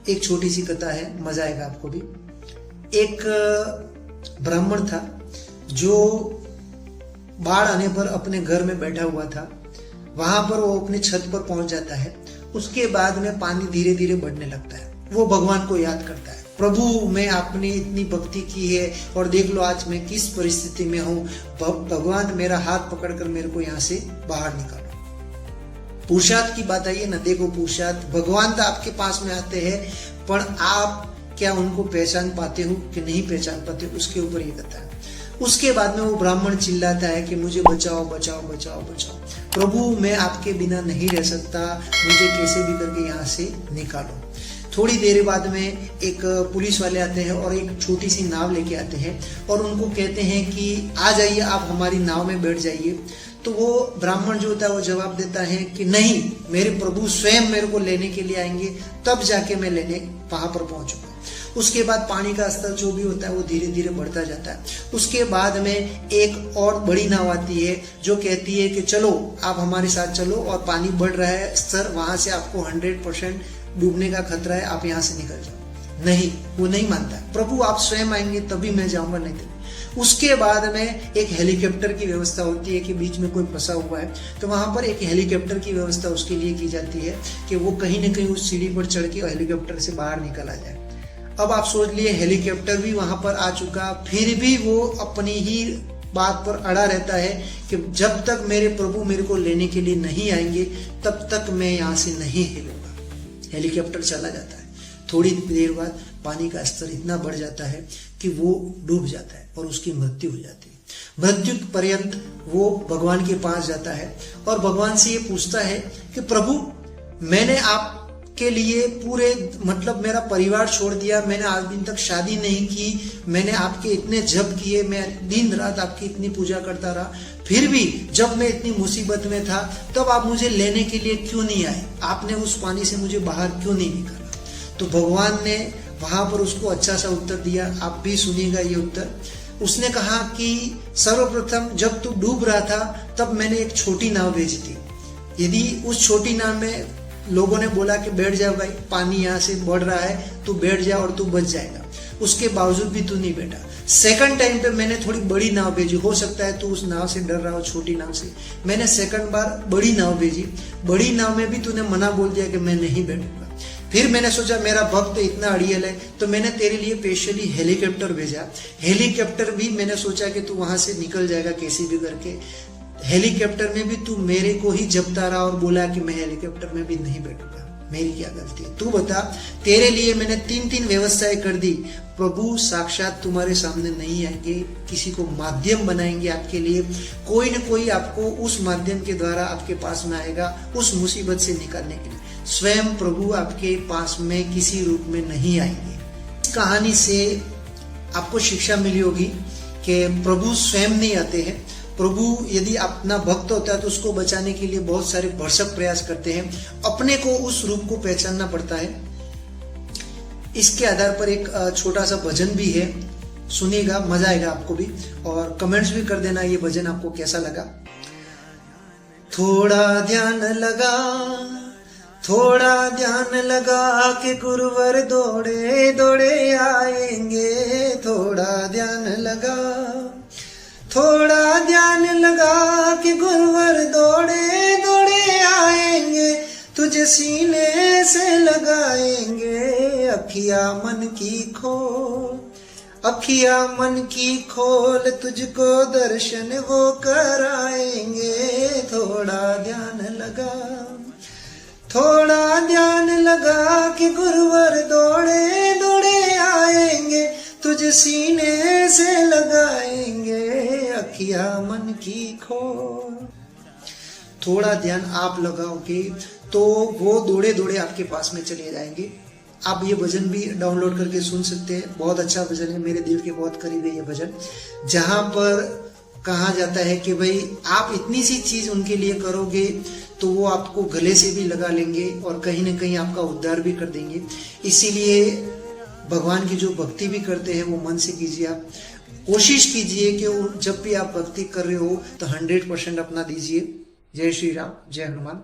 एक छोटी सी कथा है, मजा आएगा आपको भी। एक ब्राह्मण था जो बाढ़ आने पर अपने घर में बैठा हुआ था। वहां पर वो अपने छत पर पहुंच जाता है। उसके बाद में पानी धीरे धीरे बढ़ने लगता है। वो भगवान को याद करता है, प्रभु मैं आपने इतनी भक्ति की है और देख लो आज मैं किस परिस्थिति में हूँ। भगवान मेरा हाथ पकड़कर मेरे को यहाँ से बाहर निकालो। पुरुषार्थ की बात आई है ना, देखो पुरुषार्थ, भगवान तो आपके पास में आते हैं, पर आप क्या उनको पहचान पाते हो कि नहीं पहचान पाते, उसके ऊपर ये कथा है। उसके बाद में वो ब्राह्मण चिल्लाता है कि मुझे बचाओ बचाओ बचाओ बचाओ, प्रभु मैं आपके बिना नहीं रह सकता, मुझे कैसे भी करके यहाँ से निकालो। थोड़ी देर बाद में एक पुलिस वाले आते हैं और एक छोटी सी नाव लेके आते हैं और उनको कहते हैं कि आ जाइए, आप हमारी नाव में बैठ जाइए। तो वो ब्राह्मण जो होता है वो जवाब देता है कि नहीं, मेरे प्रभु स्वयं मेरे को लेने के लिए आएंगे, तब जाके मैं लेने वहां पर पहुंचूंगा। उसके बाद पानी का स्तर जो भी होता है वो धीरे धीरे बढ़ता जाता है। उसके बाद में एक और बड़ी नाव आती है जो कहती है कि चलो आप हमारे साथ चलो, और पानी बढ़ रहा है स्तर, वहां से आपको 100% डूबने का खतरा है, आप यहाँ से निकल जाओ। नहीं, वो नहीं मानता, प्रभु आप स्वयं आएंगे तभी मैं जाऊंगा, नहीं तो। उसके बाद में एक हेलीकॉप्टर की व्यवस्था होती है कि बीच में कोई फंसा हुआ है, तो वहां पर एक हेलीकॉप्टर की व्यवस्था उसके लिए की जाती है कि वो कहीं ना कहीं उस सीढ़ी पर चढ़ के हेलीकॉप्टर से बाहर निकल आ जाए। अब आप सोच लिए हेलीकॉप्टर भी वहां पर आ चुका, फिर भी वो अपनी ही बात पर अड़ा रहता है कि जब तक मेरे प्रभु मेरे को लेने के लिए नहीं आएंगे तब तक मैं यहाँ से नहीं हिलूंगा। हेलीकॉप्टर चला जाता है। थोड़ी देर बाद पानी का स्तर इतना बढ़ जाता है कि वो डूब जाता है और उसकी मृत्यु हो जाती है। मृत्यु पर्यंत वो भगवान के पास जाता है और भगवान से ये पूछता है कि प्रभु मैंने आपके लिए पूरे मतलब मेरा परिवार छोड़ दिया, मैंने आज दिन तक शादी नहीं की, मैंने आपके इतने जप किए, मैं दिन रात आपकी इतनी पूजा करता रहा, फिर भी जब मैं इतनी मुसीबत में था तब आप मुझे लेने के लिए क्यों नहीं आए, आपने उस पानी से मुझे बाहर क्यों नहीं निकाला। तो भगवान ने वहां पर उसको अच्छा सा उत्तर दिया, आप भी सुनिएगा ये उत्तर। उसने कहा कि सर्वप्रथम जब तू डूब रहा था तब मैंने एक छोटी नाव भेजी थी। यदि उस छोटी नाव में लोगों ने बोला कि बैठ जा भाई, पानी यहाँ से बढ़ रहा है, तू बैठ जा और तू बच जाएगा, उसके बावजूद भी तू नहीं बैठा। सेकंड टाइम पे मैंने थोड़ी बड़ी नाव भेजी, हो सकता है तू उस नाव से डर रहा हो, छोटी नाव से, मैंने सेकंड बार बड़ी नाव भेजी, बड़ी नाव में भी तूने मना बोल दिया कि मैं नहीं बैठूंगा। फिर मैंने सोचा मेरा भक्त इतना अड़ियल है तो मैंने तेरे लिए स्पेशली हेलीकॉप्टर भेजा। हेलीकॉप्टर भी मैंने सोचा कि तू वहां से निकल जाएगा कैसे भी करके। हेलीकॉप्टर में भी तू मेरे को ही जपता रहा और बोला कि मैं हेलीकॉप्टर में भी नहीं बैठूंगा, मेरी क्या गलती है, तू बता। तेरे लिए मैंने 3 व्यवस्थाएं कर दी, प्रभु साक्षात तुम्हारे सामने नहीं आएंगे, किसी को माध्यम बनाएंगे आपके लिए, कोई न कोई आपको उस माध्यम के द्वारा आपके पास में आएगा उस मुसीबत से निकालने के लिए। स्वयं प्रभु आपके पास में किसी रूप में नहीं आएंगे। इस कहानी से आपको शिक्षा मिली होगी कि प्रभु स्वयं नहीं आते हैं। प्रभु यदि अपना भक्त होता है तो उसको बचाने के लिए बहुत सारे भरसक प्रयास करते हैं, अपने को उस रूप को पहचानना पड़ता है। इसके आधार पर एक छोटा सा भजन भी है, सुनिएगा, मजा आएगा आपको भी, और कमेंट्स भी कर देना ये भजन आपको कैसा लगा। थोड़ा ध्यान लगा, थोड़ा ध्यान लगा के गुरुवर दौड़े दौड़े आएंगे, थोड़ा ध्यान लगा, थोड़ा ध्यान लगा कि गुरुवर दौड़े दौड़े आएंगे, तुझे सीने से लगाएंगे, अखियां मन की खोल, अखियां मन की खोल, तुझको दर्शन वो कराएंगे, थोड़ा ध्यान लगा, थोड़ा ध्यान लगा कि गुरुवर दौड़े दौड़े आएंगे, तुझे सीने से लगाएंगे, अखियां मन की खोल। थोड़ा ध्यान आप लगाओगे तो वो दौड़े दौड़े आपके पास में चले जाएंगे। आप ये भजन भी डाउनलोड करके सुन सकते हैं, बहुत अच्छा भजन है, मेरे दिल के बहुत करीब है ये भजन, जहां पर कहा जाता है कि भाई आप इतनी सी चीज उनके लिए करोगे तो वो आपको गले से भी लगा लेंगे और कहीं ना कहीं आपका उद्धार भी कर देंगे। इसीलिए भगवान की जो भक्ति भी करते हैं वो मन से कीजिए। आप कोशिश कीजिए कि जब भी आप भक्ति कर रहे हो तो 100% अपना दीजिए। जय श्री राम, जय हनुमान।